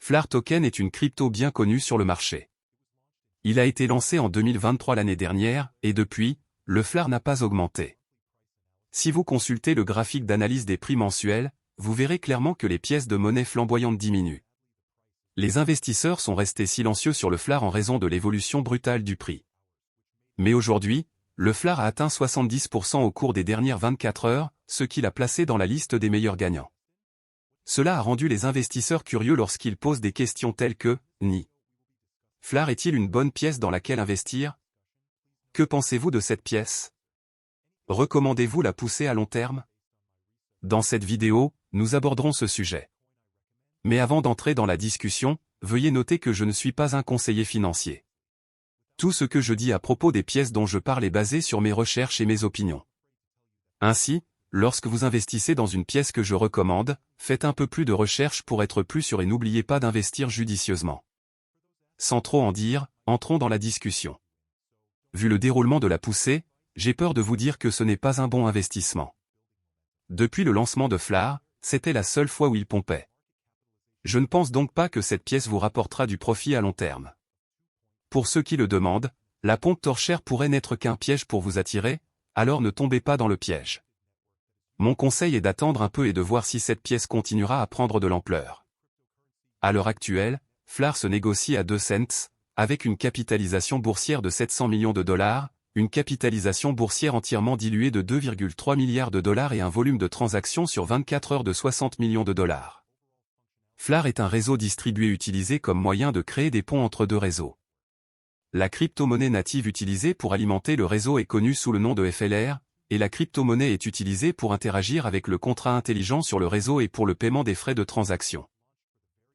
FLAR Token est une crypto bien connue sur le marché. Il a été lancé en 2023 l'année dernière, et depuis, le FLAR n'a pas augmenté. Si vous consultez le graphique d'analyse des prix mensuels, vous verrez clairement que les pièces de monnaie flamboyantes diminuent. Les investisseurs sont restés silencieux sur le FLAR en raison de l'évolution brutale du prix. Mais aujourd'hui, le FLAR a atteint 70% au cours des dernières 24 heures, ce qui l'a placé dans la liste des meilleurs gagnants. Cela a rendu les investisseurs curieux lorsqu'ils posent des questions telles que « Ni. FLAR est-il une bonne pièce dans laquelle investir? Que pensez-vous de cette pièce? Recommandez-vous la pousser à long terme ?» Dans cette vidéo, nous aborderons ce sujet. Mais avant d'entrer dans la discussion, veuillez noter que je ne suis pas un conseiller financier. Tout ce que je dis à propos des pièces dont je parle est basé sur mes recherches et mes opinions. Ainsi, lorsque vous investissez dans une pièce que je recommande, faites un peu plus de recherche pour être plus sûr et n'oubliez pas d'investir judicieusement. Sans trop en dire, entrons dans la discussion. Vu le déroulement de la poussée, j'ai peur de vous dire que ce n'est pas un bon investissement. Depuis le lancement de FLAR, c'était la seule fois où il pompait. Je ne pense donc pas que cette pièce vous rapportera du profit à long terme. Pour ceux qui le demandent, la pompe torchère pourrait n'être qu'un piège pour vous attirer, alors ne tombez pas dans le piège. Mon conseil est d'attendre un peu et de voir si cette pièce continuera à prendre de l'ampleur. À l'heure actuelle, FLAR se négocie à 2 cents, avec une capitalisation boursière de 700 millions de dollars, une capitalisation boursière entièrement diluée de 2,3 milliards de dollars et un volume de transactions sur 24 heures de 60 millions de dollars. FLAR est un réseau distribué utilisé comme moyen de créer des ponts entre deux réseaux. La crypto-monnaie native utilisée pour alimenter le réseau est connue sous le nom de FLR, et la crypto-monnaie est utilisée pour interagir avec le contrat intelligent sur le réseau et pour le paiement des frais de transaction.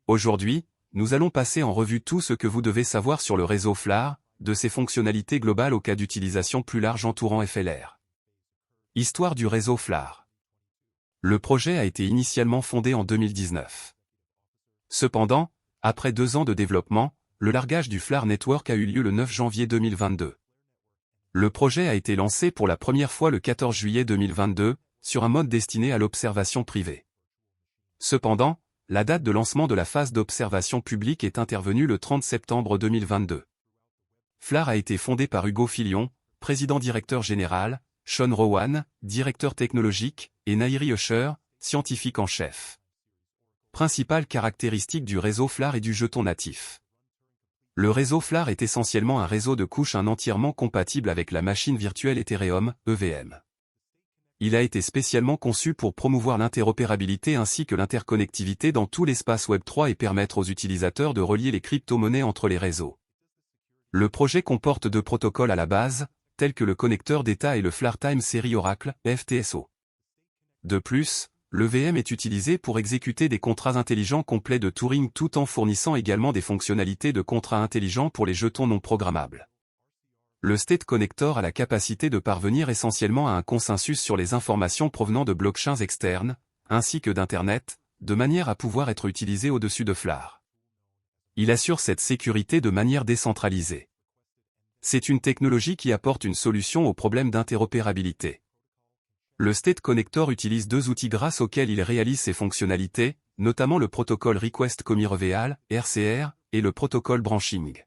Aujourd'hui, nous allons passer en revue tout ce que vous devez savoir sur le réseau FLAR, de ses fonctionnalités globales au cas d'utilisation plus large entourant FLR. Histoire du réseau FLAR. Le projet a été initialement fondé en 2019. Cependant, après 2 ans de développement, le largage du FLAR Network a eu lieu le 9 janvier 2022. Le projet a été lancé pour la première fois le 14 juillet 2022, sur un mode destiné à l'observation privée. Cependant, la date de lancement de la phase d'observation publique est intervenue le 30 septembre 2022. FLAR a été fondé par Hugo Filion, président-directeur général, Sean Rowan, directeur technologique, et Nairi Usher, scientifique en chef. Principale caractéristique du réseau FLAR et du jeton natif. Le réseau FLAR est essentiellement un réseau de couches entièrement compatible avec la machine virtuelle Ethereum, EVM. Il a été spécialement conçu pour promouvoir l'interopérabilité ainsi que l'interconnectivité dans tout l'espace Web3 et permettre aux utilisateurs de relier les crypto-monnaies entre les réseaux. Le projet comporte 2 protocoles à la base, tels que le connecteur d'état et le FLAR Time Series Oracle, FTSO. De plus, l'EVM est utilisé pour exécuter des contrats intelligents complets de Turing tout en fournissant également des fonctionnalités de contrats intelligents pour les jetons non programmables. Le State Connector a la capacité de parvenir essentiellement à un consensus sur les informations provenant de blockchains externes, ainsi que d'Internet, de manière à pouvoir être utilisé au-dessus de FLAR. Il assure cette sécurité de manière décentralisée. C'est une technologie qui apporte une solution au problème d'interopérabilité. Le State Connector utilise 2 outils grâce auxquels il réalise ses fonctionnalités, notamment le protocole Request Commit Reveal, RCR, et le protocole Branching.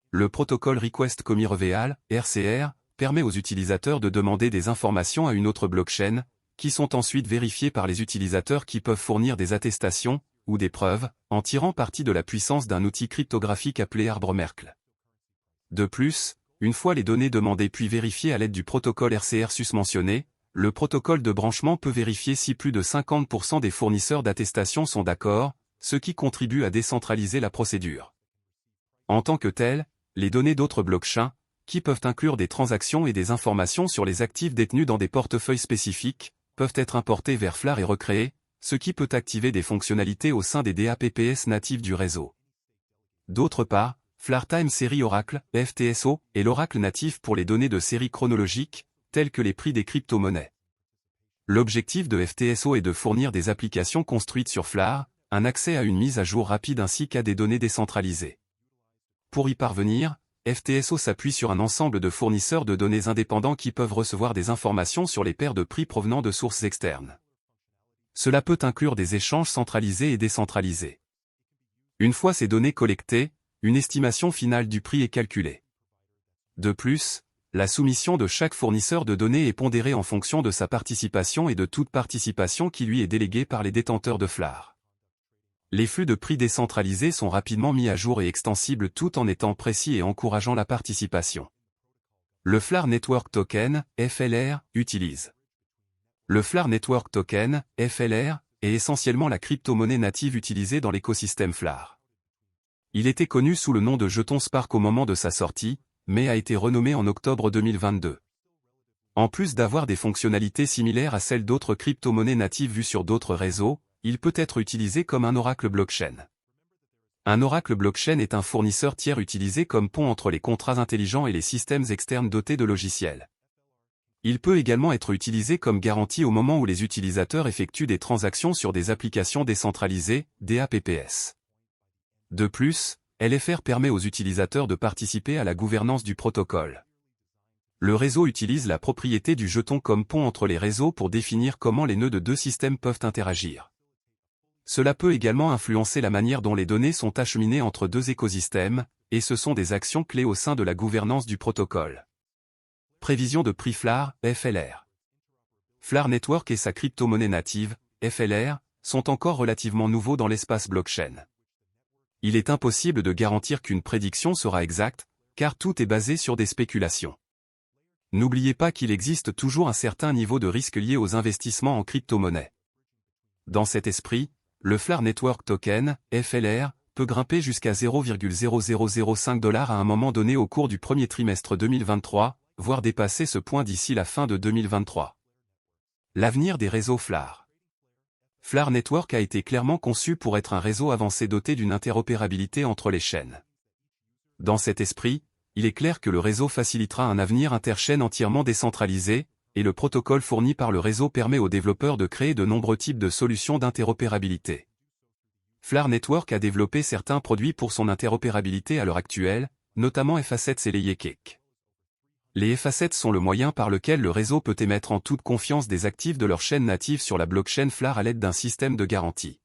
Le protocole Request Commit Reveal, RCR, permet aux utilisateurs de demander des informations à une autre blockchain, qui sont ensuite vérifiées par les utilisateurs qui peuvent fournir des attestations, ou des preuves, en tirant parti de la puissance d'un outil cryptographique appelé arbre Merkle. De plus, une fois les données demandées puis vérifiées à l'aide du protocole RCR susmentionné, le protocole de branchement peut vérifier si plus de 50% des fournisseurs d'attestation sont d'accord, ce qui contribue à décentraliser la procédure. En tant que tel, les données d'autres blockchains, qui peuvent inclure des transactions et des informations sur les actifs détenus dans des portefeuilles spécifiques, peuvent être importées vers FLAR et recréées, ce qui peut activer des fonctionnalités au sein des DApps natifs du réseau. D'autre part, FLAR Time Series Oracle, FTSO, est l'oracle natif pour les données de série chronologique, tels que les prix des crypto-monnaies. L'objectif de FTSO est de fournir des applications construites sur FLAR, un accès à une mise à jour rapide ainsi qu'à des données décentralisées. Pour y parvenir, FTSO s'appuie sur un ensemble de fournisseurs de données indépendants qui peuvent recevoir des informations sur les paires de prix provenant de sources externes. Cela peut inclure des échanges centralisés et décentralisés. Une fois ces données collectées, une estimation finale du prix est calculée. De plus, la soumission de chaque fournisseur de données est pondérée en fonction de sa participation et de toute participation qui lui est déléguée par les détenteurs de FLAR. Les flux de prix décentralisés sont rapidement mis à jour et extensibles tout en étant précis et encourageant la participation. Le FLAR Network Token, FLR, utilise. Le FLAR Network Token, FLR, est essentiellement la crypto-monnaie native utilisée dans l'écosystème FLAR. Il était connu sous le nom de jeton Spark au moment de sa sortie, mais a été renommé en octobre 2022. En plus d'avoir des fonctionnalités similaires à celles d'autres crypto-monnaies natives vues sur d'autres réseaux, il peut être utilisé comme un oracle blockchain. Un oracle blockchain est un fournisseur tiers utilisé comme pont entre les contrats intelligents et les systèmes externes dotés de logiciels. Il peut également être utilisé comme garantie au moment où les utilisateurs effectuent des transactions sur des applications décentralisées, DApps. De plus, LFR permet aux utilisateurs de participer à la gouvernance du protocole. Le réseau utilise la propriété du jeton comme pont entre les réseaux pour définir comment les nœuds de deux systèmes peuvent interagir. Cela peut également influencer la manière dont les données sont acheminées entre deux écosystèmes, et ce sont des actions clés au sein de la gouvernance du protocole. Prévision de prix FLAR, FLR. FLAR Network et sa crypto-monnaie native, FLR, sont encore relativement nouveaux dans l'espace blockchain. Il est impossible de garantir qu'une prédiction sera exacte, car tout est basé sur des spéculations. N'oubliez pas qu'il existe toujours un certain niveau de risque lié aux investissements en crypto-monnaie. Dans cet esprit, le FLAR Network Token, FLR, peut grimper jusqu'à 0,0005 $ à un moment donné au cours du premier trimestre 2023, voire dépasser ce point d'ici la fin de 2023. L'avenir des réseaux FLAR. FLAR Network a été clairement conçu pour être un réseau avancé doté d'une interopérabilité entre les chaînes. Dans cet esprit, il est clair que le réseau facilitera un avenir interchaîne entièrement décentralisé, et le protocole fourni par le réseau permet aux développeurs de créer de nombreux types de solutions d'interopérabilité. FLAR Network a développé certains produits pour son interopérabilité à l'heure actuelle, notamment FAssets et LayerCake. Les FAssets sont le moyen par lequel le réseau peut émettre en toute confiance des actifs de leur chaîne native sur la blockchain FLAR à l'aide d'un système de garantie.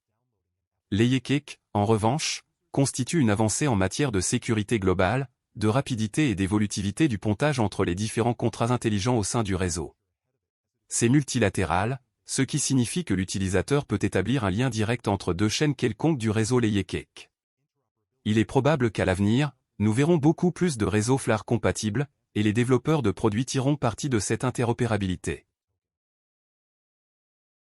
LayerCake, en revanche, constitue une avancée en matière de sécurité globale, de rapidité et d'évolutivité du pontage entre les différents contrats intelligents au sein du réseau. C'est multilatéral, ce qui signifie que l'utilisateur peut établir un lien direct entre deux chaînes quelconques du réseau LayerCake. Il est probable qu'à l'avenir, nous verrons beaucoup plus de réseaux FLAR compatibles, et les développeurs de produits tireront parti de cette interopérabilité.